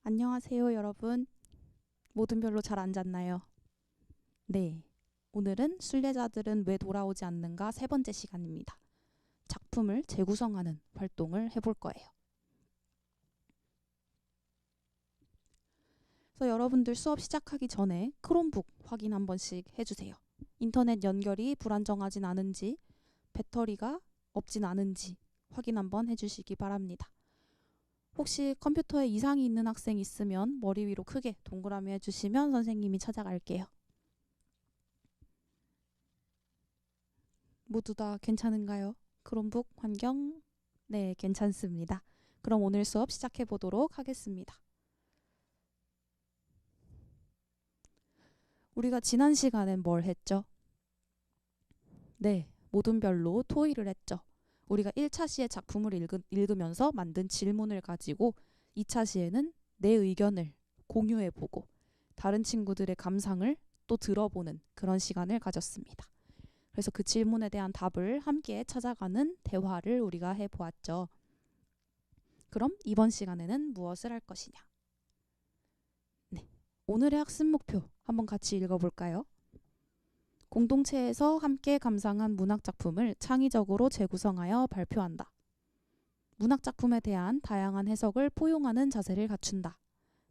안녕하세요, 여러분. 모든 별로 잘 안 잤나요? 네. 오늘은 순례자들은 왜 돌아오지 않는가 세 번째 시간입니다. 작품을 재구성하는 활동을 해볼 거예요. 그래서 여러분들 수업 시작하기 전에 크롬북 확인 한 번씩 해주세요. 인터넷 연결이 불안정하진 않은지, 배터리가 없진 않은지 확인 한번 해주시기 바랍니다. 혹시 컴퓨터에 이상이 있는 학생 있으면 머리 위로 크게 동그라미 해주시면 선생님이 찾아갈게요. 모두 다 괜찮은가요? 크롬북 환경? 네, 괜찮습니다. 그럼 오늘 수업 시작해 보도록 하겠습니다. 우리가 지난 시간엔 뭘 했죠? 네, 모든 별로 토의를 했죠. 우리가 1차 시에 작품을 읽으면서 만든 질문을 가지고 2차 시에는 내 의견을 공유해보고 다른 친구들의 감상을 또 들어보는 그런 시간을 가졌습니다. 그래서 그 질문에 대한 답을 함께 찾아가는 대화를 우리가 해보았죠. 그럼 이번 시간에는 무엇을 할 것이냐? 네, 오늘의 학습 목표 한번 같이 읽어볼까요? 공동체에서 함께 감상한 문학작품을 창의적으로 재구성하여 발표한다. 문학작품에 대한 다양한 해석을 포용하는 자세를 갖춘다.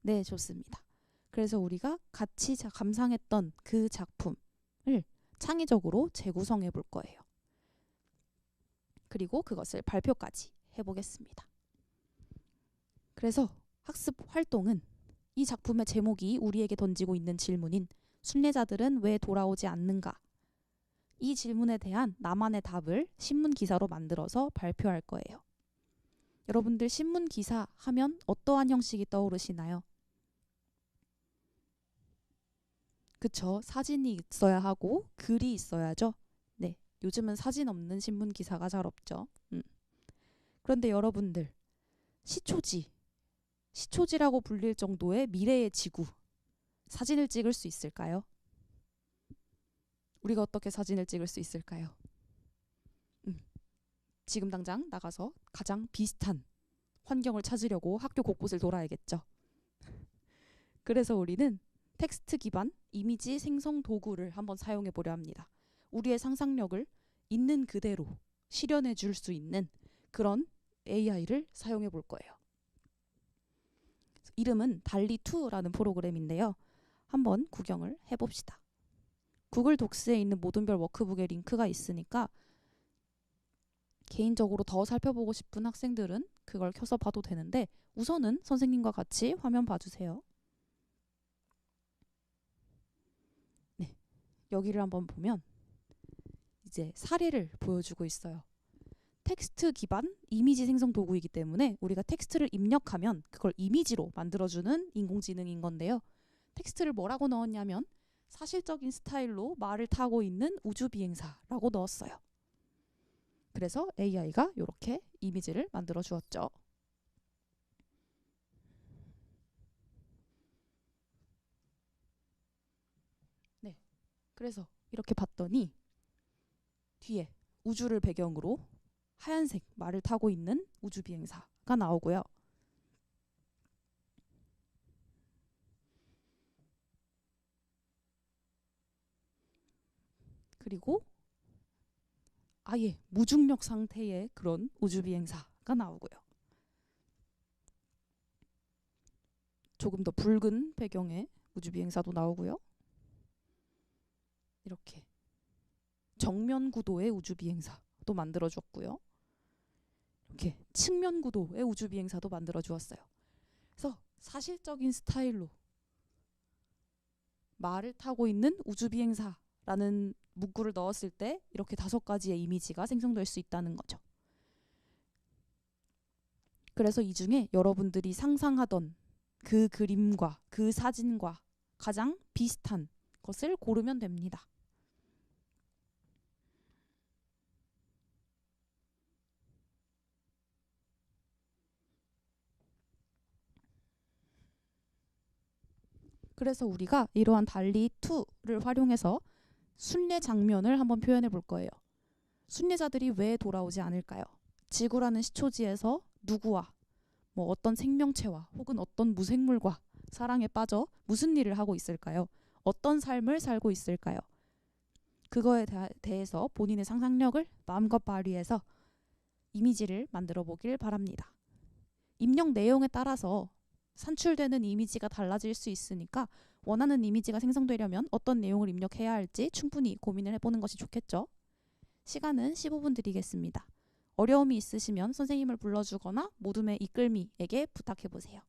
네, 좋습니다. 그래서 우리가 같이 감상했던 그 작품을 창의적으로 재구성해 볼 거예요. 그리고 그것을 발표까지 해보겠습니다. 그래서 학습 활동은 이 작품의 제목이 우리에게 던지고 있는 질문인 순례자들은 왜 돌아오지 않는가? 이 질문에 대한 나만의 답을 신문 기사로 만들어서 발표할 거예요. 여러분들 신문 기사 하면 어떠한 형식이 떠오르시나요? 그쵸? 사진이 있어야 하고 글이 있어야죠. 네, 요즘은 사진 없는 신문 기사가 잘 없죠. 그런데 여러분들 시초지라고 불릴 정도의 미래의 지구 사진을 찍을 수 있을까요? 우리가 어떻게 사진을 찍을 수 있을까요? 지금 당장 나가서 가장 비슷한 환경을 찾으려고 학교 곳곳을 돌아야겠죠. 그래서 우리는 텍스트 기반 이미지 생성 도구를 한번 사용해 보려 합니다. 우리의 상상력을 있는 그대로 실현해 줄 수 있는 그런 AI를 사용해 볼 거예요. 이름은 달리2라는 프로그램인데요. 한번 구경을 해봅시다. 구글 독스에 있는 모든 별 워크북에 링크가 있으니까 개인적으로 더 살펴보고 싶은 학생들은 그걸 켜서 봐도 되는데 우선은 선생님과 같이 화면 봐주세요. 네, 여기를 한번 보면 이제 사례를 보여주고 있어요. 텍스트 기반 이미지 생성 도구이기 때문에 우리가 텍스트를 입력하면 그걸 이미지로 만들어주는 인공지능인 건데요. 텍스트를 뭐라고 넣었냐면 사실적인 스타일로 말을 타고 있는 우주비행사라고 넣었어요. 그래서 AI가 이렇게 이미지를 만들어 주었죠. 네, 그래서 이렇게 봤더니 뒤에 우주를 배경으로 하얀색 말을 타고 있는 우주비행사가 나오고요. 그리고 아예 무중력 상태의 그런 우주비행사가 나오고요. 조금 더 붉은 배경의 우주비행사도 나오고요. 이렇게 정면 구도의 우주비행사도 만들어줬고요. 이렇게 측면 구도의 우주비행사도 만들어주었어요. 그래서 사실적인 스타일로 말을 타고 있는 우주비행사라는 문구를 넣었을 때 이렇게 5가지의 이미지가 생성될 수 있다는 거죠. 그래서 이 중에 여러분들이 상상하던 그 그림과 그 사진과 가장 비슷한 것을 고르면 됩니다. 그래서 우리가 이러한 달리2를 활용해서 순례 장면을 한번 표현해 볼 거예요. 순례자들이 왜 돌아오지 않을까요? 지구라는 시초지에서 누구와 뭐 어떤 생명체와 혹은 어떤 무생물과 사랑에 빠져 무슨 일을 하고 있을까요? 어떤 삶을 살고 있을까요? 그거에 대해서 본인의 상상력을 마음껏 발휘해서 이미지를 만들어 보길 바랍니다. 입력 내용에 따라서 산출되는 이미지가 달라질 수 있으니까 원하는 이미지가 생성되려면 어떤 내용을 입력해야 할지 충분히 고민을 해보는 것이 좋겠죠. 시간은 15분 드리겠습니다. 어려움이 있으시면 선생님을 불러주거나 모둠의 이끌미에게 부탁해보세요.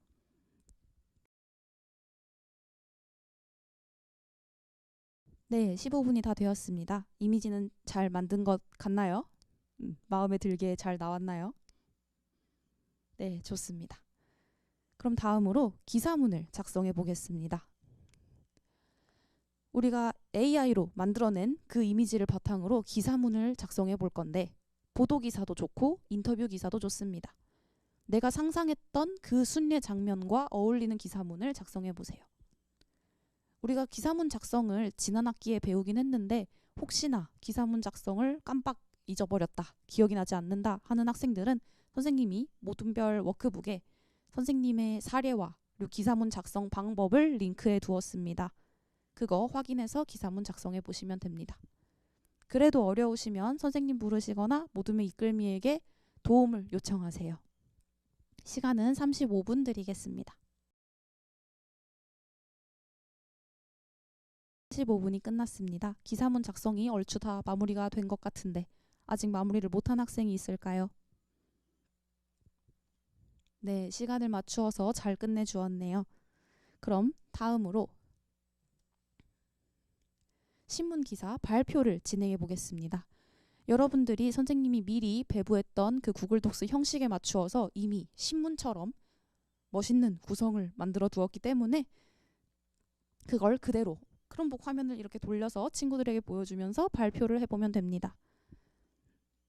네, 15분이 다 되었습니다. 이미지는 잘 만든 것 같나요? 마음에 들게 잘 나왔나요? 네, 좋습니다. 그럼 다음으로 기사문을 작성해 보겠습니다. 우리가 AI로 만들어낸 그 이미지를 바탕으로 기사문을 작성해 볼 건데 보도기사도 좋고 인터뷰 기사도 좋습니다. 내가 상상했던 그 순례 장면과 어울리는 기사문을 작성해 보세요. 우리가 기사문 작성을 지난 학기에 배우긴 했는데 혹시나 기사문 작성을 깜빡 잊어버렸다, 기억이 나지 않는다 하는 학생들은 선생님이 모둠별 워크북에 선생님의 사례와 그리고 기사문 작성 방법을 링크해 두었습니다. 그거 확인해서 기사문 작성해 보시면 됩니다. 그래도 어려우시면 선생님 부르시거나 모둠의 이끌미에게 도움을 요청하세요. 시간은 35분 드리겠습니다. 15분이 끝났습니다. 기사문 작성이 얼추 다 마무리가 된 것 같은데 아직 마무리를 못한 학생이 있을까요? 네, 시간을 맞추어서 잘 끝내주었네요. 그럼 다음으로 신문기사 발표를 진행해 보겠습니다. 여러분들이 선생님이 미리 배부했던 그 구글 독스 형식에 맞추어서 이미 신문처럼 멋있는 구성을 만들어 두었기 때문에 그걸 그대로 크롬북 화면을 이렇게 돌려서 친구들에게 보여주면서 발표를 해보면 됩니다.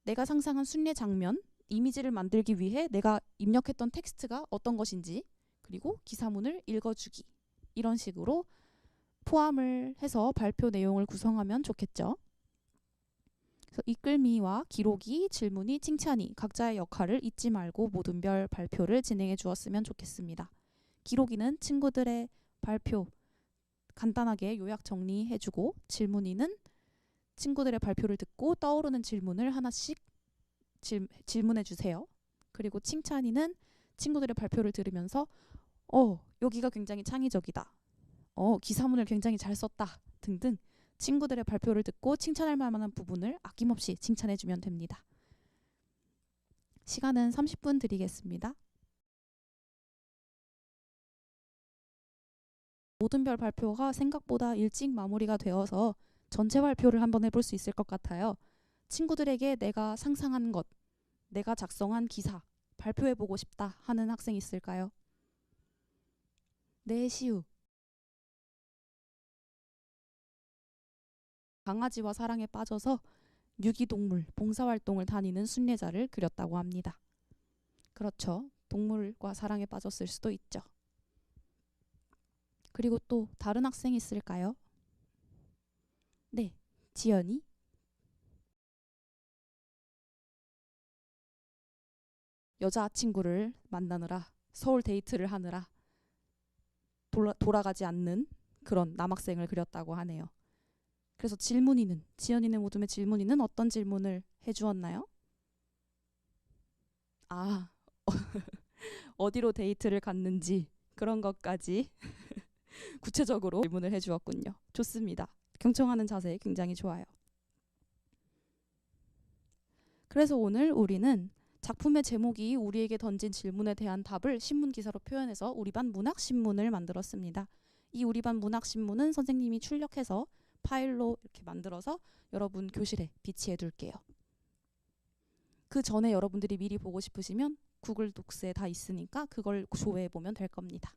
내가 상상한 순례 장면, 이미지를 만들기 위해 내가 입력했던 텍스트가 어떤 것인지, 그리고 기사문을 읽어주기, 이런 식으로 포함을 해서 발표 내용을 구성하면 좋겠죠. 그래서 이끌미와 기록이, 질문이, 칭찬이 각자의 역할을 잊지 말고 모둠별 발표를 진행해 주었으면 좋겠습니다. 기록이는 친구들의 발표 간단하게 요약 정리해주고, 질문이는 친구들의 발표를 듣고 떠오르는 질문을 하나씩 질문해 주세요. 그리고 칭찬이는 친구들의 발표를 들으면서 여기가 굉장히 창의적이다, 기사문을 굉장히 잘 썼다 등등 친구들의 발표를 듣고 칭찬할 만한 부분을 아낌없이 칭찬해 주면 됩니다. 시간은 30분 드리겠습니다. 모둠별 발표가 생각보다 일찍 마무리가 되어서 전체 발표를 한번 해볼 수 있을 것 같아요. 친구들에게 내가 상상한 것, 내가 작성한 기사 발표해보고 싶다 하는 학생 있을까요? 네, 시우. 강아지와 사랑에 빠져서 유기동물 봉사활동을 다니는 순례자를 그렸다고 합니다. 그렇죠. 동물과 사랑에 빠졌을 수도 있죠. 그리고 또 다른 학생이 있을까요? 네, 지연이. 여자친구를 만나느라 서울 데이트를 하느라 돌아가지 않는 그런 남학생을 그렸다고 하네요. 그래서 질문이는, 지연이는 모둠의 질문이는 어떤 질문을 해주었나요? 아, 어디로 데이트를 갔는지 그런 것까지 구체적으로 질문을 해주었군요. 좋습니다. 경청하는 자세 굉장히 좋아요. 그래서 오늘 우리는 작품의 제목이 우리에게 던진 질문에 대한 답을 신문기사로 표현해서 우리 반 문학신문을 만들었습니다. 이 우리 반 문학신문은 선생님이 출력해서 파일로 이렇게 만들어서 여러분 교실에 비치해 둘게요. 그 전에 여러분들이 미리 보고 싶으시면 구글 독스에 다 있으니까 그걸 조회해 보면 될 겁니다.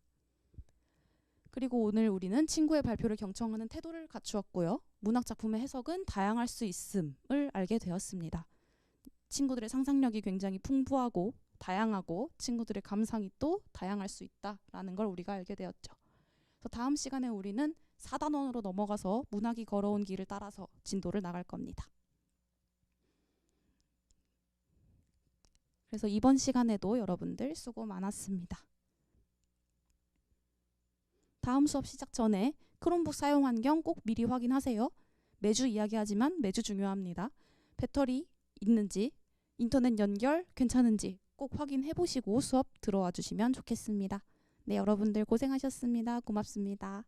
그리고 오늘 우리는 친구의 발표를 경청하는 태도를 갖추었고요. 문학작품의 해석은 다양할 수 있음을 알게 되었습니다. 친구들의 상상력이 굉장히 풍부하고 다양하고 친구들의 감상이 또 다양할 수 있다라는 걸 우리가 알게 되었죠. 그래서 다음 시간에 우리는 4단원으로 넘어가서 문학이 걸어온 길을 따라서 진도를 나갈 겁니다. 그래서 이번 시간에도 여러분들 수고 많았습니다. 다음 수업 시작 전에 크롬북 사용 환경 꼭 미리 확인하세요. 매주 이야기하지만 매주 중요합니다. 배터리 있는지, 인터넷 연결 괜찮은지 꼭 확인해 보시고 수업 들어와 주시면 좋겠습니다. 네, 여러분들 고생하셨습니다. 고맙습니다.